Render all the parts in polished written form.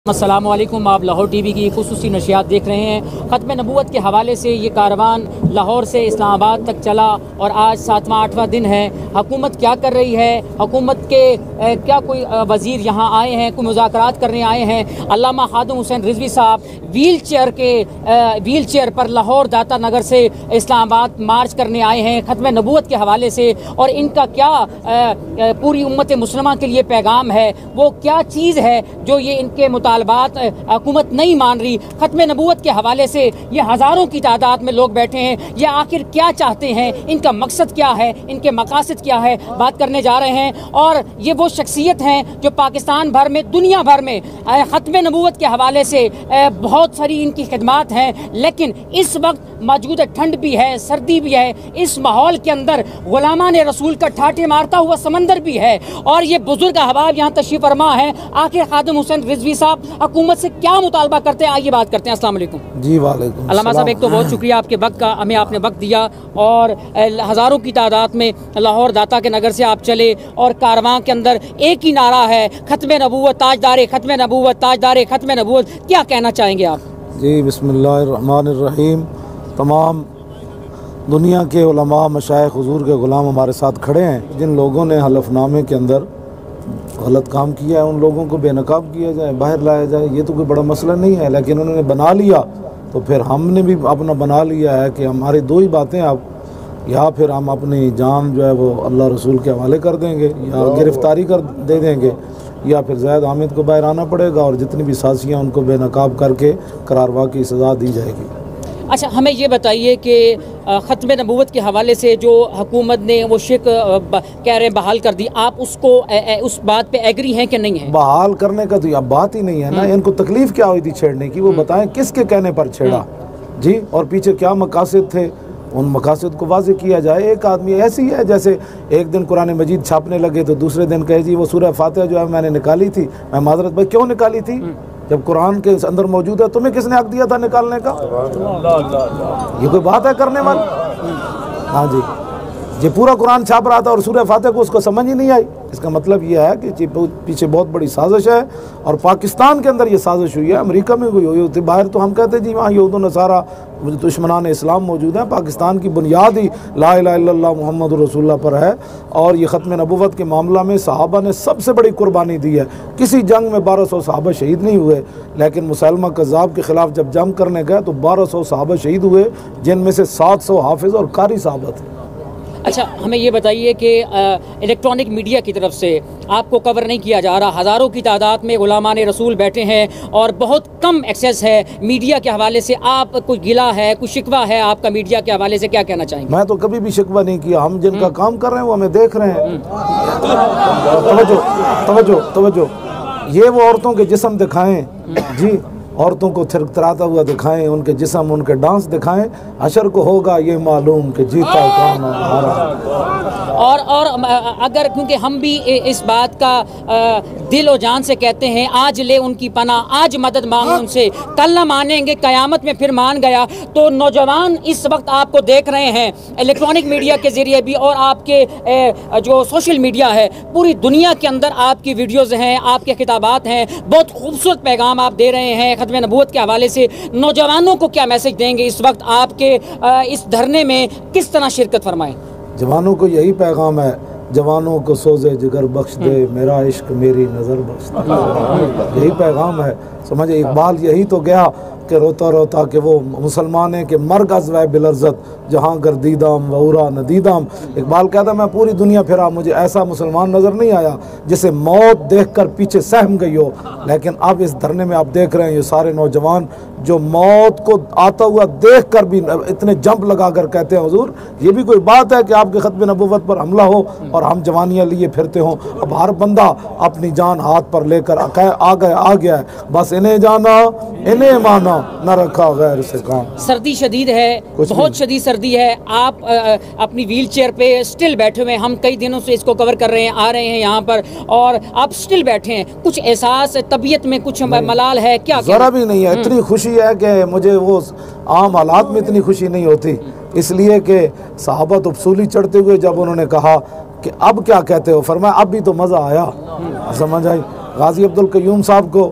अस्सलामु अलैकुम। आप लाहौर टीवी की खुसूसी नशियात देख रहे हैं। ख़त्म नबूवत के हवाले से ये कारवान लाहौर से इस्लामाबाद तक चला और आज 7वां-8वां दिन है। हुकूमत क्या कर रही है? हुकूमत के क्या कोई वज़ीर यहाँ आए हैं, कोई मुज़ाकरात करने आए हैं? अल्लामा खादिम हुसैन रिजवी साहब व्हील चेयर पर लाहौर दाता नगर से इस्लामाबाद मार्च करने आए हैं ख़त्म नबूवत के हवाले से। और इनका क्या पूरी उम्मत मुस्लिमा के लिए पैगाम है, वो क्या चीज़ है जो ये इनके मुतालबात हुकूमत नहीं मान रही? ख़त्म नबूवत के हवाले से ये हज़ारों की तादाद में लोग बैठे हैं। ये आखिर क्या चाहते हैं, इनका मकसद क्या है, इनके मकासद क्या है, बात करने जा रहे हैं। और ये वो शख्सियत हैं जो पाकिस्तान भर में, दुनिया भर में ख़त्म नबूवत के हवाले से बहुत सारी इनकी खिदमात हैं। लेकिन इस वक्त मौजूद ठंड भी है, सर्दी भी है, इस माहौल के अंदर गुलामान रसूल का ठाठे मारता हुआ समंदर भी है। और ये बुजुर्ग अहबाब यहाँ तशरीफ़ फरमा है। आखिर खादिम हुसैन रिजवी साहब हुकूमत से क्या मुतालबा करते हैं, आइए बात करते हैं। अस्सलाम वालेकुम। जी वालेकुम। अल्लामा साहब, एक तो बहुत शुक्रिया आपके वक्त का, हमें आपने वक्त दिया और हज़ारों की तादाद में लाहौर दाता के नगर से आप चले और कारवां के अंदर एक ही नारा है, ख़त्म नबूवत ताजदारे ख़त्म नबूवत ताजदारे ख़त्म नबूवत। क्या कहना चाहेंगे आप? जी बिस्मिल्लाहिर्रहमानिर्रहीम। तमाम दुनिया के उलमा, मशाइख, हुजूर के ग़ुलाम हमारे साथ खड़े हैं। जिन लोगों ने हलफनामे के अंदर गलत काम किया है उन लोगों को बेनकाब किया जाए, बाहर लाया जाए। ये तो कोई बड़ा मसला नहीं है, लेकिन उन्होंने बना लिया तो फिर हमने भी अपना बना लिया है कि हमारी दो ही बातें, आप या फिर हम अपनी जान जो है वो अल्लाह रसूल के हवाले कर देंगे या गिरफ़्तारी कर दे देंगे, या फिर ज़ैद हामिद को बाहर आना पड़ेगा और जितनी भी साजियाँ उनको बेनकाब करके करारवा की सज़ा दी जाएगी। अच्छा, हमें ये बताइए कि ख़त्म नबूवत के हवाले से जो हुकूमत ने वो शिक कह रहे बहाल कर दी, आप उसको उस बात पे एग्री हैं कि नहीं है? बहाल करने का तो यह बात ही नहीं है ना। इनको तकलीफ़ क्या हुई थी छेड़ने की, वो बताएं किसके कहने पर छेड़ा जी, और पीछे क्या मकासद थे, उन मकासद को वाज़ेह किया जाए। एक आदमी ऐसी है जैसे एक दिन कुरान मजीद छापने लगे तो दूसरे दिन कहे जी वो सूरह फातिहा जो है मैंने निकाली थी। मैं माजरत भाई क्यों निकाली थी जब कुरान के अंदर मौजूद है? तुम्हें किसने हक दिया था निकालने का? ये कोई बात है करने वाली? हाँ जी, ये पूरा कुरान छाप रहा था और सूरह फातिहा को उसको समझ ही नहीं आई। इसका मतलब ये है कि पीछे बहुत बड़ी साजिश है और पाकिस्तान के अंदर ये साजिश हुई है। अमेरिका में कोई हुई होती, बाहर तो हम कहते जी वहाँ यहूद नसारा दुश्मनान इस्लाम मौजूद है। पाकिस्तान की बुनियाद ही ला इलाहा इल्लल्लाह मुहम्मदुर रसूलुल्लाह पर है। और ये ख़त्म नबूवत के मामला में सहाबा ने सबसे बड़ी कुर्बानी दी है। किसी जंग में 1200 सहाबा शहीद नहीं हुए, लेकिन मुसलमा कज़्ज़ाब के ख़िलाफ़ जब जंग करने गए तो 1200 सहाबा शहीद हुए, जिनमें से 700 हाफिज़ और कारी सहाबा थे। अच्छा, हमें ये बताइए कि इलेक्ट्रॉनिक मीडिया की तरफ से आपको कवर नहीं किया जा रहा। हज़ारों की तादाद में गुलामान रसूल बैठे हैं और बहुत कम एक्सेस है मीडिया के हवाले से। आप कुछ गिला है, कुछ शिकवा है आपका मीडिया के हवाले से, क्या कहना चाहेंगे? मैं तो कभी भी शिकवा नहीं किया। हम जिनका काम कर रहे हैं वो हमें देख रहे हैं। तवज्जो तवज्जो तवज्जो। ये वो औरतों के जिस्म दिखाएं जी, औरतों को थिरकतराता हुआ दिखाएं, उनके जिस्म, उनके डांस दिखाएं। हशर को होगा ये मालूम कि जीता कौन और हारा। और अगर, क्योंकि हम भी इस बात का दिल और जान से कहते हैं, आज ले उनकी पनाह, आज मदद मांगे उनसे, कल ना मानेंगे क़यामत में फिर मान गया। तो नौजवान इस वक्त आपको देख रहे हैं इलेक्ट्रॉनिक मीडिया के ज़रिए भी और आपके जो सोशल मीडिया है, पूरी दुनिया के अंदर आपकी वीडियोज़ हैं, आपके खिताबात हैं, बहुत खूबसूरत पैगाम आप दे रहे हैं ख़त्म नबूवत के हवाले से। नौजवानों को क्या मैसेज देंगे इस वक्त आपके इस धरने में, किस तरह शिरकत फरमाएं? जवानों को यही पैगाम है, जवानों को सोज़े जिगर बख्श दे, मेरा इश्क मेरी नज़र बख्श दे। यही पैगाम है, समझे। इकबाल यही तो गया कि रोता रोता कि वो मुसलमान है कि मर गज़ बिलर्ज़त जहाँ गर्दीदाम वउरा नदीदाम। इकबाल कहता मैं पूरी दुनिया फिरा, मुझे ऐसा मुसलमान नज़र नहीं आया जिसे मौत देखकर पीछे सहम गई हो। लेकिन अब इस धरने में आप देख रहे हैं ये सारे नौजवान जो मौत को आता हुआ देख कर भी इतने जंप लगा कर कहते हैं हुजूर ये भी कोई बात है कि आपके ख़त्म नबूवत पर हमला हो और हम जवानियाँ लिए फिरते हों। अब हर बंदा अपनी जान हाथ पर लेकर आ गया है, बस इन्हें जाना इन्हें माना, न रखा गैर से काम। सर्दी शदीद है, बहुत शदीद सर्दी है। आप अपनी व्हील चेयर पे स्टिल बैठे हुए हैं, हम कई दिनों से इसको कवर कर रहे हैं, आ रहे हैं यहाँ पर और आप स्टिल बैठे हैं। कुछ एहसास तबीयत में कुछ मलाल है क्या? ज़रा भी नहीं है। इतनी खुशी है कि मुझे वो आम हालात में इतनी खुशी नहीं होती, इसलिए कि सहाबा तो फसूली चढ़ते हुए जब उन्होंने कहा कि अब क्या कहते हो, फरमाया अब भी तो मज़ा आया। समझ आई? गाजी अब्दुल कयूम साहब को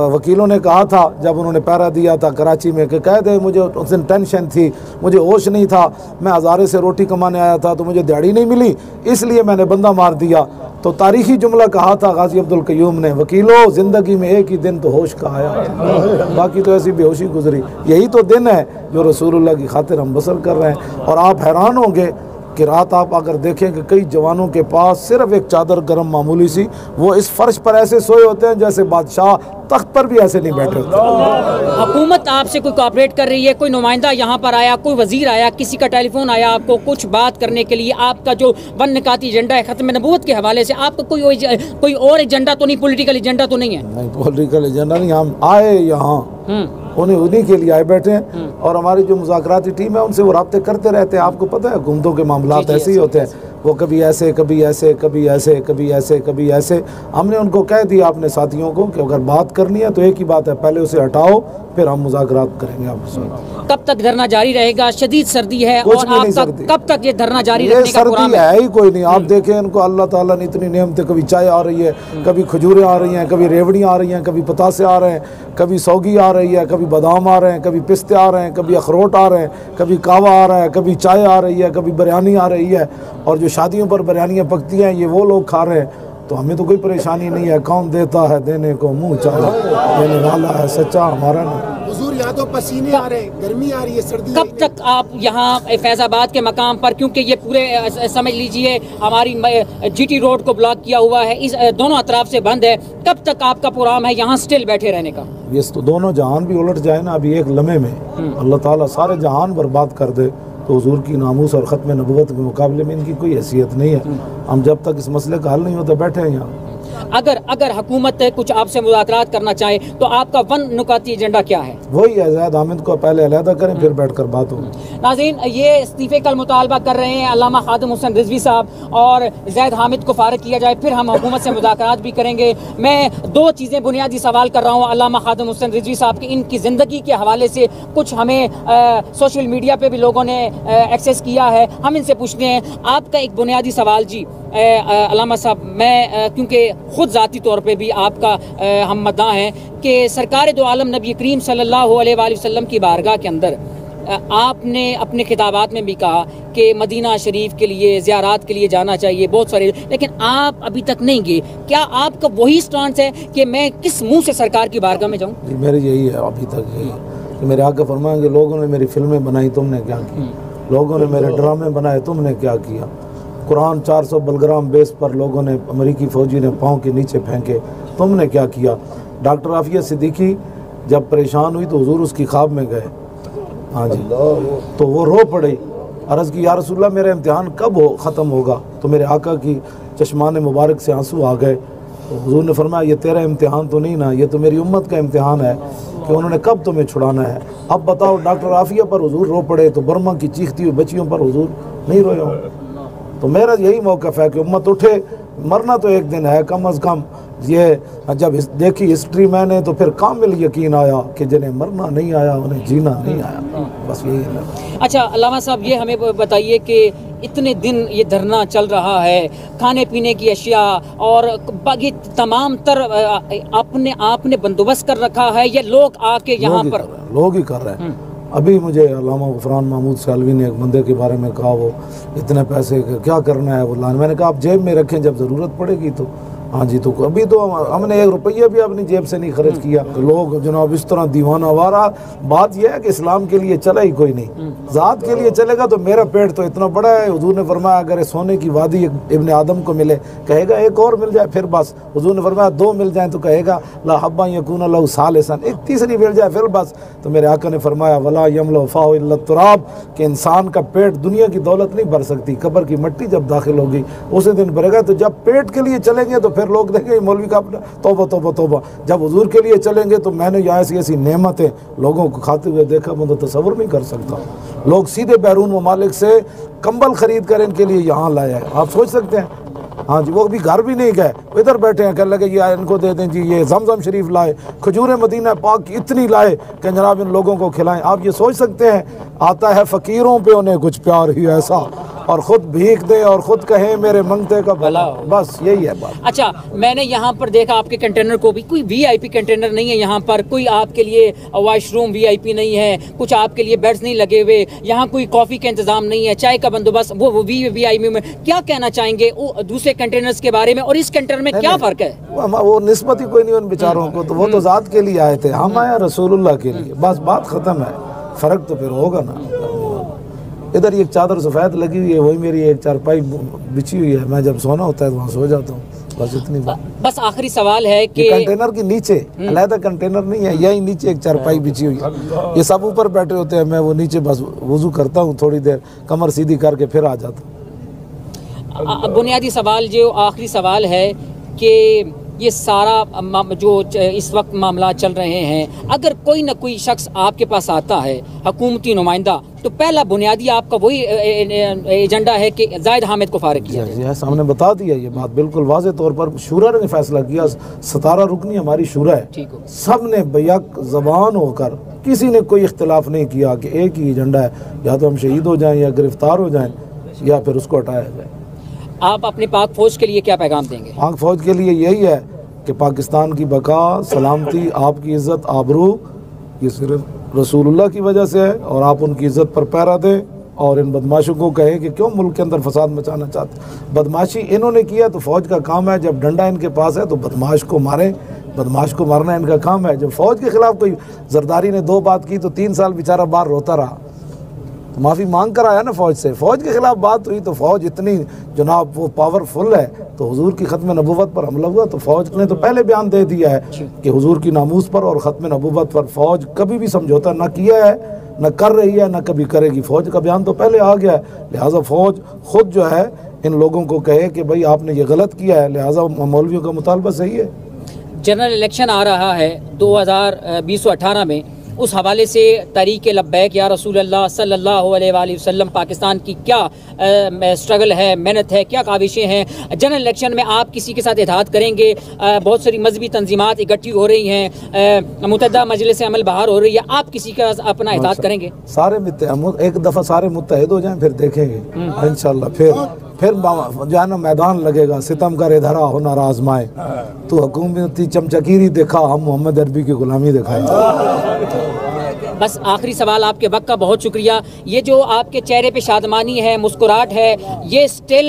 वकीलों ने कहा था जब उन्होंने पैरा दिया था कराची में कि कह दे मुझे उस दिन टेंशन थी, मुझे होश नहीं था, मैं हज़ारे से रोटी कमाने आया था तो मुझे दिहाड़ी नहीं मिली इसलिए मैंने बंदा मार दिया। तो तारीखी जुमला कहा था गाजी अब्दुल कयूम ने, वकीलों ज़िंदगी में एक ही दिन तो होश का आया, बाकी तो ऐसी बेहोशी गुजरी। यही तो दिन है जो रसूलुल्लाह की खातिर हम बसर कर रहे हैं। और आप हैरान होंगे कि रात आप अगर देखें कि कई जवानों के पास सिर्फ एक चादर गरम मामूली सी, वो इस फर्श पर ऐसे सोए होते हैं जैसे बादशाह तख्त पर भी ऐसे नहीं बैठे होते। हुकूमत आपसे कोई कोऑपरेट कर रही है, कोई नुमाइंदा यहाँ पर आया, कोई वजीर आया, किसी का टेलीफोन आया आपको कुछ बात करने के लिए? आपका जो वन निकाती एजेंडा है खत्म नबूवत के हवाले से, आपका कोई और एजेंडा तो नहीं, पॉलिटिकल एजेंडा तो नहीं है? नहीं, पॉलिटिकल एजेंडा नहीं, हम आए यहाँ उन्हीं के लिए आए बैठे हैं। और हमारी जो मुज़ाकराती टीम है उनसे वो राब्ते करते रहते हैं। आपको पता है हुकूमतों के मामलात ऐसे ही होते हैं, वो कभी ऐसे कभी ऐसे कभी ऐसे कभी ऐसे कभी ऐसे। हमने उनको कह दिया अपने साथियों को कि अगर बात करनी है तो एक ही बात है, पहले उसे हटाओ फिर हम मुज़ाकरात करेंगे आपके साथ। कब तक धरना जारी रहेगा? शदीद सर्दी है और आपका कब तक ये धरना जारी रखने का प्रोग्राम है? ही कोई नहीं। आप देखें इनको अल्लाह ताला ने इतनी नेमतें, कभी चाय आ रही है, कभी खजूरें आ रही हैं, कभी रेवड़ी आ रही हैं, कभी पतासे आ रहे हैं, कभी सौगी आ रही है, कभी बादाम आ रहे हैं, कभी पिस्ते आ रहे हैं, कभी अखरोट आ रहे हैं, कभी कावा आ रहा है, कभी चाय आ रही है, कभी बिरयानी आ रही है। और जो शादियों पर बिरयानियाँ पकती हैं ये वो लोग खा रहे हैं। तो हमें तो कोई परेशानी नहीं है, कौन देता है देने को मुँह चाहे, देने वाला है सच्चा हमारा नहीं। हुजूर यहाँ तो पसीने आ रहे हैं, गर्मी आ रही है, सर्दी। कब तक आप यहाँ फैजाबाद के मकाम पर, क्योंकि ये पूरे समझ लीजिए हमारी जीटी रोड को ब्लॉक किया हुआ है, इस दोनों अतराफ से बंद है, कब तक आपका प्रोग्राम है यहाँ स्टिल बैठे रहने का? ये तो दोनों जहान भी उलट जाए ना अभी एक लम्हे में, अल्लाह ताला सारे जहान बर्बाद कर दे तो हुजूर की नामूस और ख़त्म नबुव्वत के मुकाबले में इनकी कोई हैसियत नहीं है। हम जब तक इस मसले का हल नहीं होता बैठे हैं यहाँ। अगर हुकूमत कुछ आपसे मुज़ाकरात करना चाहे तो आपका वन नुकाती एजेंडा क्या है? वही है, ज़ैद हामिद को पहले अलहदा करें फिर बैठकर बात होगी। नाज़रीन, ये इस्तीफ़े का मुतालबा कर रहे हैं अल्लामा खादिम हुसैन रिजवी साहब और ज़ैद हामिद को फारिग किया जाए, फिर हम हुकूमत से मुज़ाकरात भी करेंगे। मैं दो चीज़ें बुनियादी सवाल कर रहा हूँ अल्लामा खादिम हुसैन रिजवी साहब की, इनकी ज़िंदगी के हवाले से कुछ हमें सोशल मीडिया पर भी लोगों ने एक्सेस किया है, हम इनसे पूछते हैं। आपका एक बुनियादी सवाल जी अल्लामा साहब, मैं क्योंकि ख़ुद ज़ाती तौर पे भी आपका हम मद्दा हैं कि सरकार दो आलम नबी करीम सल्लल्लाहु अलैहि वसल्लम की बारगाह के अंदर आपने अपने खिताबात में भी कहा कि मदीना शरीफ के लिए ज़ियारात के लिए जाना चाहिए बहुत सारे, लेकिन आप अभी तक नहीं गए। क्या आपका वही स्टांस है कि मैं किस मुंह से सरकार की बारगाह में जाऊँ? जी मेरी यही है, अभी तक यही है कि मेरे आके फरमाएंगे लोगों ने मेरी फिल्में बनाई तुमने क्या किया, लोगों ने मेरे ड्रामे बनाए तुमने क्या किया, कुरान 400 बलग्राम बेस पर लोगों ने अमेरिकी फ़ौजी ने पाँव के नीचे फेंके तुमने क्या किया। डॉक्टर आफिया सिद्दीकी जब परेशान हुई तो हुजूर उसकी ख्वाब में गए, हाँ जी, तो वो रो पड़ी, अर्ज़ की या रसूलल्लाह मेरा इम्तिहान कब ख़त्म होगा? तो मेरे आका की चश्मान मुबारक से आंसू आ गए। तो हुजूर ने फरमाया ये तेरा इम्तिहान तो नहीं ना, ये तो मेरी उम्मत का इम्तिहान है कि उन्होंने कब तुम्हें छुड़ाना है। अब बताओ डॉक्टर आफिया पर हुजूर रो पड़े तो बर्मा की चीखती हुई बच्चियों पर हुजूर नहीं रोए हों। तो मेरा यही मौक़िफ़ है कि उम्मत उठे, मरना तो एक दिन है कम अज़ कम। ये जब देखी हिस्ट्री मैंने तो फिर कामिल यकीन आया कि जिन्हें मरना नहीं आया उन्हें जीना नहीं आया, बस यही है। अच्छा अल्लामा साहब, ये हमें बताइए कि इतने दिन ये धरना चल रहा है, खाने पीने की अशिया और बाकी तमाम तर आपने बंदोबस्त कर रखा है, ये लोग आके यहाँ पर लोग ही कर रहे हैं। अभी मुझे अल्लामा गफरान महमूद सालवी ने एक बंदे के बारे में कहा वो इतने पैसे क्या करना है वो लान, मैंने कहा आप जेब में रखें जब ज़रूरत पड़ेगी तो। हाँ जी, तो अभी तो हमने 1 रुपया भी अपनी जेब से नहीं खर्च किया। तो लोग जनाब इस तरह दीवाना वारा, बात यह है कि इस्लाम के लिए चला ही कोई नहीं, ज़ात के लिए चलेगा तो मेरा पेट तो इतना बड़ा है। हुजूर ने फरमाया अगर सोने की वादी इब्ने आदम को मिले कहेगा एक और मिल जाए फिर बस। हुजूर ने फरमाया 2 मिल जाए तो कहेगा ला हब्बा यकून लहू सालिसन, एक तीसरी मिल जाए फिर बस। तो मेरे आका ने फरमाया वला यमलउ फाहु इल्ला तुराब, कि इंसान का पेट दुनिया की दौलत नहीं भर सकती, कब्र की मिट्टी जब दाखिल होगी उसी दिन भरेगा। तो जब पेट के लिए चलेंगे तो फिर लोग देखेंगे मौलवी का अपना तौबा तौबा तौबा। जब हुजूर के लिए चलेंगे तो मैंने यहाँ ऐसी ऐसी नेमतें लोगों को खाते हुए देखा, मैं तो तसव्वुर नहीं कर सकता। लोग सीधे बैरून ममालिक से कंबल खरीद कर इनके लिए यहाँ लाए हैं, आप सोच सकते हैं। हाँ जी, वो भी घर भी नहीं गए, इधर बैठे हैं, कहने लगे ये इनको दे दें जी, ये जमजम शरीफ लाए, खजूर मदीना पाक की इतनी लाए कि जनाब इन लोगों को खिलाएं। आप ये सोच सकते हैं, आता है फ़कीरों पे उन्हें कुछ प्यार ही ऐसा और ख़ुद भीख दे और ख़ुद कहे मेरे मंगते का भला, बस यही है बात। अच्छा, मैंने यहाँ पर देखा आपके कंटेनर को भी कोई वीआईपी कंटेनर नहीं है यहाँ पर, कोई आपके लिए वॉशरूम वीआईपी नहीं है, कुछ आपके लिए बेड्स नहीं लगे हुए, यहाँ कोई कॉफ़ी का इंतज़ाम नहीं है, चाय का बंदोबस्त, वो वीआईपी में क्या कहना चाहेंगे वो दूसरे कंटेनर्स के बारे में और इस कंटेनर में क्या फ़र्क है? वो निस्बत ही कोई नहीं उन बेचारों को, तो वो तो ज़ात के लिए आए थे, हम आए रसूलुल्लाह के लिए, बस बात ख़त्म है। फ़र्क तो फिर होगा ना। इधर एक चादर सफ़ेद लगी हुई है, वही मेरी एक चारपाई बिछी हुई है, मैं जब सोना होता है तो वहाँ सो जाता हूँ, बस इतनी बात। बस आखिरी सवाल है कि कंटेनर के नीचे अलहदा कंटेनर नहीं है, यही नीचे एक चारपाई बिछी हुई है, ये सब ऊपर बैठे होते हैं, मैं वो नीचे बस वुज़ू करता हूँ, थोड़ी देर कमर सीधी करके फिर आ जाता हूँ। बुनियादी सवाल जो आखिरी सवाल है कि ये सारा जो इस वक्त मामला चल रहे हैं, अगर कोई ना कोई शख्स आपके पास आता है हकूमती नुमाइंदा, तो पहला बुनियादी आपका वही एजेंडा है कि जाहिद हामिद को फारिग किया जाए। सामने बता दिया ये बात बिल्कुल वाज़े तौर पर, शूरा ने फैसला किया, 17 रुकनी हमारी शूरा है, सब ने बेयक ज़बान होकर, किसी ने कोई इख्तिलाफ नहीं किया कि एक ही एजेंडा है, या तो हम शहीद हो जाएँ या गिरफ्तार हो जाएँ या फिर उसको हटाया जाए। आप अपनी पाक फ़ौज के लिए क्या पैगाम देंगे? पाक फ़ौज के लिए यही है कि पाकिस्तान की बका, सलामती, आपकी इज़्ज़त, आबरू, ये सिर्फ रसूलुल्लाह की वजह से है, और आप उनकी इज़्ज़त पर पहरा दें और इन बदमाशों को कहें कि क्यों मुल्क के अंदर फसाद मचाना चाहते। बदमाशी इन्होंने किया तो फ़ौज का काम है, जब डंडा इनके पास है तो बदमाश को मारें, बदमाश को मारना इनका काम है। जब फ़ौज के ख़िलाफ़ कोई जरदारी ने 2 बात की तो 3 साल बेचारा बाहर रोता रहा, तो माफ़ी मांग कर आया ना फ़ौज से। फ़ौज के ख़िलाफ़ बात हुई तो फ़ौज इतनी जनाब वो पावरफुल है, तो हुजूर की ख़त्म नबूवत पर हमला हुआ तो फ़ौज ने तो पहले बयान दे दिया है कि हुजूर की नामूस पर और ख़त्म नबूवत पर फ़ौज कभी भी समझौता ना किया है, न कर रही है, न कभी करेगी। फ़ौज का बयान तो पहले आ गया है, लिहाजा फ़ौज ख़ुद जो है इन लोगों को कहे कि भाई आपने ये गलत किया है, लिहाजा मौलवियों का मुतालबा सही है। जनरल इलेक्शन आ रहा है 2018 में, उस हवाले से तहरीक लब्बैक या रसूल अल्लाह सल्लल्लाहु अलैहि वसल्लम पाकिस्तान की क्या स्ट्रगल है, मेहनत है, क्या काविशें हैं? जनरल इलेक्शन में आप किसी के साथ इत्तेहाद करेंगे? बहुत सारी मजहबी तंजीमात इकट्ठी हो रही हैं, मुत्तहिदा मजलिस अमल बाहर हो रही है, आप किसी का अपना इत्तेहाद करेंगे? सारे एक दफ़ा सारे मुत्तहिद हो जाएं, फिर देखेंगे इंशाल्लाह। फिर जो है ना मैदान लगेगा, सितम करे धरा होना आजमाए, तो हुकूमती चमचकीरी देखा, हम मोहम्मद अरबी की गुलामी दिखाएंगे। बस आखिरी सवाल, आपके वक्त का बहुत शुक्रिया। ये जो आपके चेहरे पे शादमानी है, मुस्कुराहट है, ये स्टिल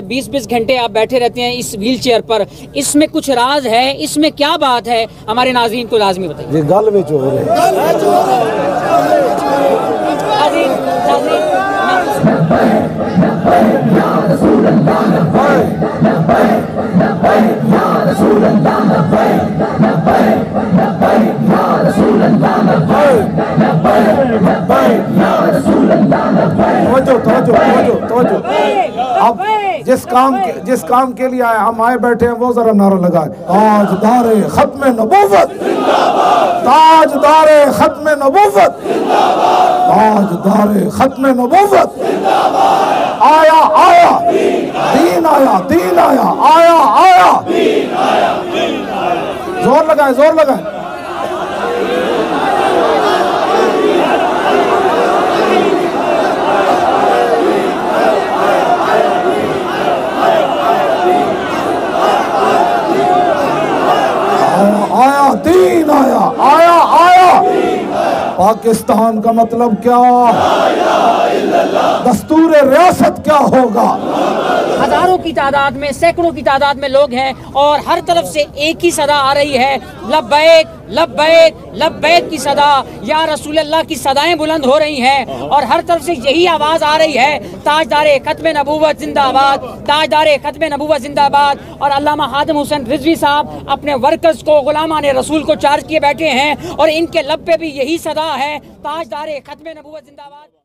20-20 घंटे आप बैठे रहते हैं इस व्हील चेयर पर, इसमें कुछ राज है, इसमें क्या बात है? हमारे नाज़रीन को लाजमी बताइए। ये गल विच हो अब जिस काम के लिए आए हम आए बैठे हैं, वो जरा नारा लगाए, ताजदारे खत्म नबूवत, ताजदारे खत्म नबूवत, ताजदारे खत्म नबूवत, आया आया दीन आया, दीन आया, आया आया, जोर लगाए, जोर लगाए। आया दीन आया, आया आया। पाकिस्तान का मतलब क्या, दस्तूर रियासत क्या होगा? हजारों की तादाद में, सैकड़ों की तादाद में लोग हैं और हर तरफ से एक ही सदा आ रही है, लब्बैक लब्बैक लब्बैक की सदा, या रसूल अल्लाह की सदाएं बुलंद हो रही हैं और हर तरफ से यही आवाज़ आ रही है, ताजदारे खत्म नबूवत जिंदाबाद, ताजदारे खत्म नबूवत जिंदाबाद। और अल्लामा हातिम हुसैन रिजवी साहब अपने वर्कर्स को, गुलामान रसूल को चार्ज किए बैठे हैं और इनके लब पे भी यही सदा है, ताजदारे खत्म नबूवत जिंदाबाद।